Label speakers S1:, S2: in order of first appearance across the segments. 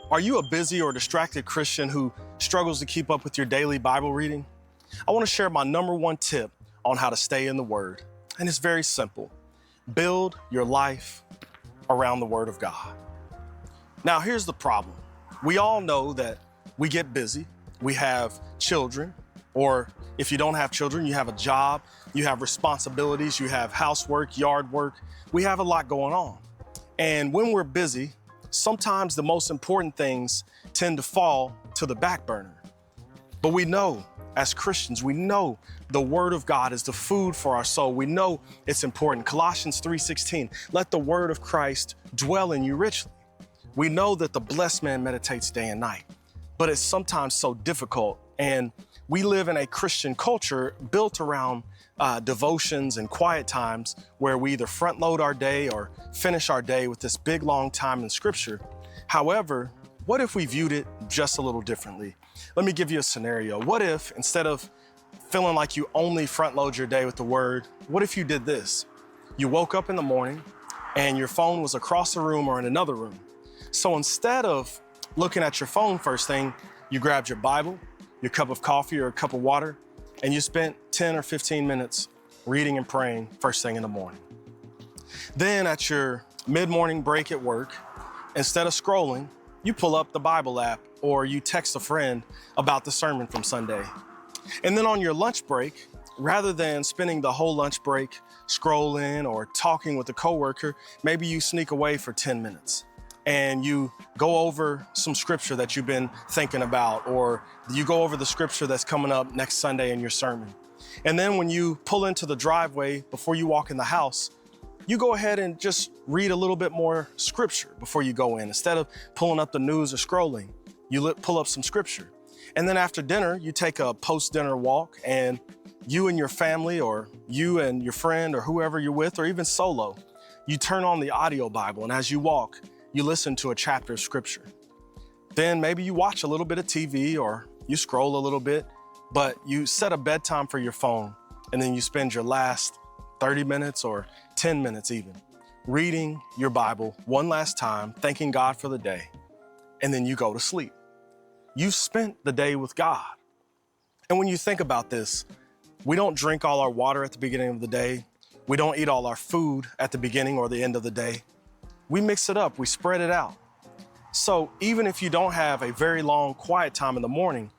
S1: Are you a busy or distracted Christian who struggles to keep up with your daily Bible reading? I want to share my number one tip on how to stay in the Word. And it's very simple. Build your life around the Word of God. Now, here's the problem. We all know that we get busy. We have children, or if you don't have children, you have a job, you have responsibilities, you have housework, yard work. We have a lot going on. And when we're busy, sometimes the most important things tend to fall to the back burner. But we know, as Christians, we know the Word of God is the food for our soul. We know it's important. Colossians 3:16, let the Word of Christ dwell in you richly. We know that the blessed man meditates day and night, but it's sometimes so difficult. And we live in a Christian culture built around devotions and quiet times where we either front load our day or finish our day with this big long time in Scripture. However, what if we viewed it just a little differently? Let me give you a scenario. What if instead of feeling like you only front load your day with the Word, what if you did this? You woke up in the morning and your phone was across the room or in another room. So instead of looking at your phone first thing, you grabbed your Bible, your cup of coffee or a cup of water, and you spent 10 or 15 minutes reading and praying first thing in the morning. Then at your mid-morning break at work, instead of scrolling, you pull up the Bible app or you text a friend about the sermon from Sunday. And then on your lunch break, rather than spending the whole lunch break scrolling or talking with a coworker, maybe you sneak away for 10 minutes. And you go over some scripture that you've been thinking about, or you go over the scripture that's coming up next Sunday in your sermon. And then when you pull into the driveway before you walk in the house, you go ahead and just read a little bit more scripture before you go in. Instead of pulling up the news or scrolling, you pull up some scripture. And then after dinner, you take a post-dinner walk, and you and your family, or you and your friend, or whoever you're with, or even solo, you turn on the audio Bible, and as you walk, you listen to a chapter of scripture. Then maybe you watch a little bit of TV or you scroll a little bit, but you set a bedtime for your phone, and then you spend your last 30 minutes or 10 minutes even reading your Bible one last time, thanking God for the day, and then you go to sleep. You've spent the day with God. And when you think about this, we don't drink all our water at the beginning of the day. We don't eat all our food at the beginning or the end of the day. We mix it up, we spread it out. So even if you don't have a very long quiet time in the morning,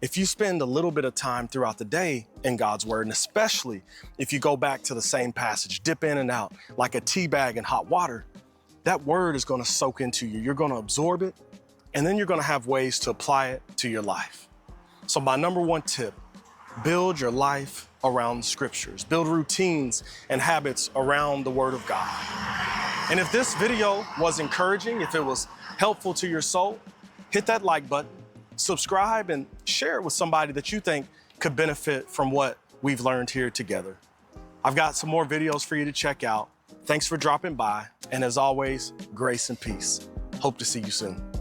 S1: if you spend a little bit of time throughout the day in God's Word, and especially if you go back to the same passage, dip in and out like a tea bag in hot water, that Word is gonna soak into you. You're gonna absorb it, and then you're gonna have ways to apply it to your life. So my number one tip, build your life around the Scriptures. Build routines and habits around the Word of God. And if this video was encouraging, if it was helpful to your soul, hit that like button, subscribe, and share it with somebody that you think could benefit from what we've learned here together. I've got some more videos for you to check out. Thanks for dropping by. And as always, grace and peace. Hope to see you soon.